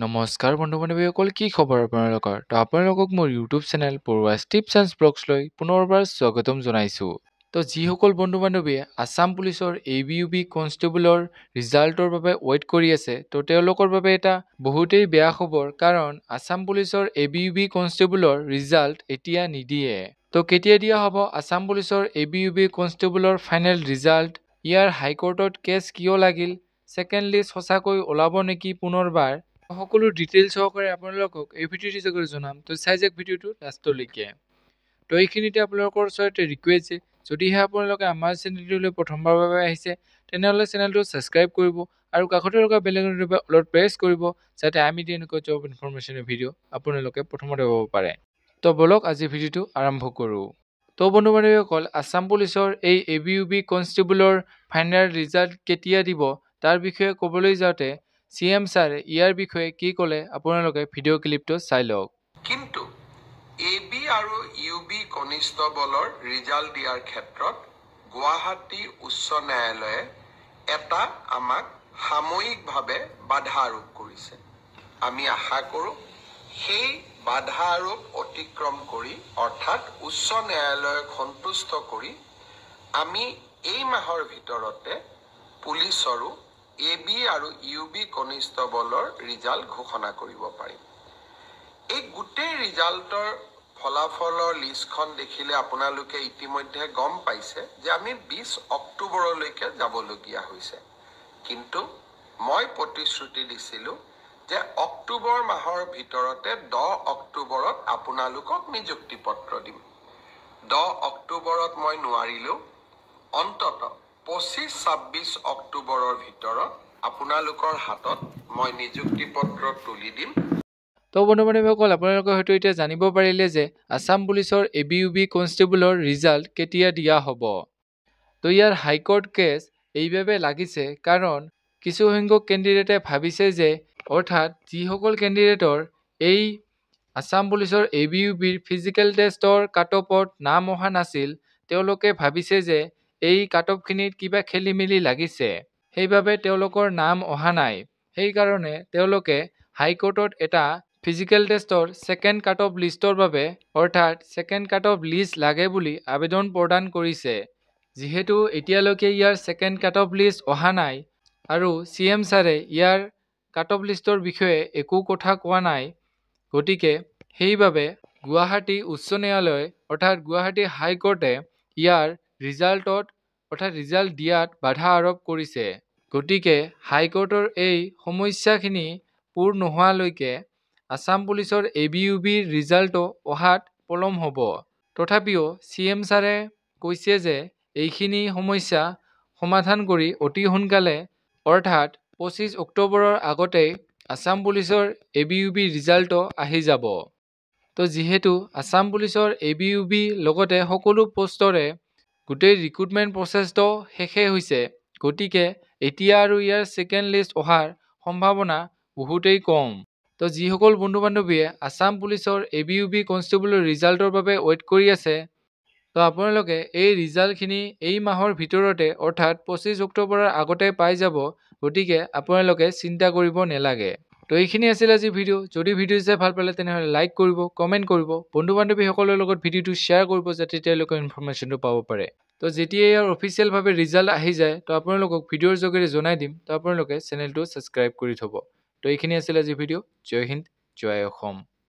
নমস্কাৰ বন্ধু বান্ধৱীসকল, কি খবৰ আপোনালোকৰ? তো আপোনালোকক মোৰ ইউটিউব চেনেল পৰুৱা টিপছ এণ্ড ব্লগছলৈ পুনৰবাৰ স্বাগতম জনাইছোঁ। তো যিসকল বন্ধু বান্ধৱীয়ে আছাম পুলিচৰ ABUB কনষ্টেবলৰ ৰিজাল্টৰ বাবে ৱেইট কৰি আছে, তো তেওঁলোকৰ বাবে এটা বহুতেই বেয়া খবৰ, কাৰণ আছাম পুলিচৰ ABUB কনষ্টেবলৰ ৰিজাল্ট এতিয়া নিদিয়ে। তো কেতিয়া দিয়া হ'ব আছাম পুলিচৰ ABUB কনষ্টেবলৰ ফাইনেল ৰিজাল্ট? ইয়াৰ হাইকোৰ্টত কেছ কিয় লাগিল? ছেকেণ্ড লিষ্ট সঁচাকৈ ওলাব নেকি পুনৰবাৰ? সকলো ডিটেইলছ সহকাৰে আপোনালোকক এই ভিডিঅ'টি যোগেৰে জনাম। তো চাই যাওক ভিডিঅ'টো লাষ্টলৈকে। তো এইখিনিতে আপোনালোকৰ ওচৰতে ৰিকুৱেষ্ট যে যদিহে আপোনালোকে আমাৰ চেনেলটোলৈ প্ৰথমবাৰৰ বাবে আহিছে, তেনেহ'লে চেনেলটো ছাবস্ক্ৰাইব কৰিব আৰু কাষতে থকা বেল আইকনটোৰ বাবে অলপ প্ৰেছ কৰিব, যাতে আমি দিয়া এনেকুৱা জব ইনফৰমেশ্যনৰ ভিডিঅ' আপোনালোকে প্ৰথমতে পাব পাৰে। তো বলক আজি ভিডিঅ'টো আৰম্ভ কৰোঁ। তো বন্ধু বান্ধৱীসকল, আছাম পুলিচৰ এই ABUB কনষ্টেবলৰ ফাইনেল ৰিজাল্ট কেতিয়া দিব তাৰ বিষয়ে ক'বলৈ যাওঁতে CM ছাৰে ইয়াৰ বিষয়ে কি ক'লে আপোনালোকে ভিডিঅ' ক্লিপটো চাই লওক। কিন্তু AB আৰু UB কনিষ্টবলৰ ৰিজাল্ট দিয়াৰ ক্ষেত্ৰত গুৱাহাটী উচ্চ ন্যায়ালয়ে এটা আমাক সাময়িকভাৱে বাধা আৰোপ কৰিছে। আমি আশা কৰোঁ সেই বাধা আৰোপ অতিক্ৰম কৰি, অৰ্থাৎ উচ্চ ন্যায়ালয়ক সন্তুষ্ট কৰি, আমি এই মাহৰ ভিতৰতে পুলিচৰো AB আৰু UB কনিষ্টবলৰ ৰিজাল্ট ঘোষণা কৰিব পাৰিম। এই গোটেই ৰিজাল্টৰ ফলাফলৰ লিষ্টখন দেখিলে আপোনালোকে ইতিমধ্যে গম পাইছে যে আমি 20 অক্টোবৰলৈকে যাবলগীয়া হৈছে। কিন্তু মই প্ৰতিশ্ৰুতি দিছিলোঁ যে অক্টোবৰ মাহৰ ভিতৰতে 10 অক্টোবৰত আপোনালোকক নিযুক্তি পত্ৰ দিম। 10 অক্টোবৰত মই নোৱাৰিলেও অন্তত 25-26 অক্টোবৰৰ ভিতৰত আপোনালোকৰ হাতত মই নিযুক্তি পত্ৰ তুলি দিম। তো বন্ধু বান্ধৱীসকল, আপোনালোকে হয়তো এতিয়া জানিব পাৰিলে যে আছাম পুলিচৰ ABUB কনষ্টেবলৰ ৰিজাল্ট কেতিয়া দিয়া হ'ব। তো ইয়াৰ হাইকোৰ্ট কেছ এইবাবে লাগিছে কাৰণ কিছুসংখ্যক কেণ্ডিডেটে ভাবিছে যে, অৰ্থাৎ যিসকল কেণ্ডিডেটৰ এই আছাম পুলিচৰ ABUBৰ ফিজিকেল টেষ্টৰ কাট অফত নাম অহা নাছিল, তেওঁলোকে ভাবিছে যে এই কাট অফখিনিত কিবা খেলি মেলি লাগিছে, সেইবাবে তেওঁলোকৰ নাম অহা নাই। সেইকাৰণে তেওঁলোকে হাইকোৰ্টত এটা ফিজিকেল টেষ্টৰ ছেকেণ্ড কাট অফ লিষ্টৰ বাবে, অৰ্থাৎ ছেকেণ্ড কাট অফ লিষ্ট লাগে বুলি আবেদন প্ৰদান কৰিছে। যিহেতু এতিয়ালৈকে year second cut off list অহা নাই আৰু CM ছাৰে ইয়াৰ কাট অফ লিষ্টৰ বিষয়ে একো কথা কোৱা নাই, গতিকে সেইবাবে গুৱাহাটী উচ্চ ন্যায়ালয় অৰ্থাৎ গুৱাহাটী হাইকোৰ্টে ইয়াৰ ৰিজাল্ট দিয়াত বাধা আৰোপ কৰিছে। গতিকে হাইকোৰ্টৰ এই সমস্যাখিনি পূৰ নোহোৱালৈকে আছাম পুলিচৰ ABUBৰ ৰিজাল্টটো অহাত পলম হ'ব। তথাপিও CM ছাৰে কৈছে যে এইখিনি সমস্যা সমাধান কৰি অতি সোনকালে, অৰ্থাৎ 25 অক্টোবৰৰ আগতেই আছাম পুলিচৰ ABUB ৰিজাল্টটো আহি যাব। তো যিহেতু আছাম পুলিচৰ ABUB লগতে সকলো পোষ্টৰে গোটেই ৰিক্ৰুটমেণ্ট প্ৰচেছটো শেষেই হৈছে, গতিকে এতিয়া আৰু ইয়াৰ ছেকেণ্ড লিষ্ট অহাৰ সম্ভাৱনা বহুতেই কম। তো যিসকল বন্ধু বান্ধৱীয়ে আছাম পুলিচৰ ABUB কনষ্টেবলৰ ৰিজাল্টৰ বাবে ৱেইট কৰি আছে, তো আপোনালোকে এই ৰিজাল্টখিনি এই মাহৰ ভিতৰতে, অৰ্থাৎ 25 অক্টোবৰৰ আগতে পাই যাব। গতিকে আপোনালোকে চিন্তা কৰিব নালাগে। তো এইখিনি আছিল আজি ভিডিঅ'। যদি ভিডিঅ' চাই ভাল পালে তেনেহ'লে লাইক কৰিব, কমেণ্ট কৰিব, বন্ধু বান্ধৱীসকলৰ লগত ভিডিঅ'টো শ্বেয়াৰ কৰিব, যাতে তেওঁলোকে ইনফৰমেশ্যনটো পাব পাৰে। তো যেতিয়া ইয়াৰ অফিচিয়েলভাৱে ৰিজাল্ট আহি যায়, তো আপোনালোকক ভিডিঅ'ৰ যোগেৰে জনাই দিম। তো আপোনালোকে চেনেলটো ছাবস্ক্ৰাইব কৰি থ'ব। তো এইখিনি আছিল আজি ভিডিঅ'। জয় হিন্দ, জয় অসম।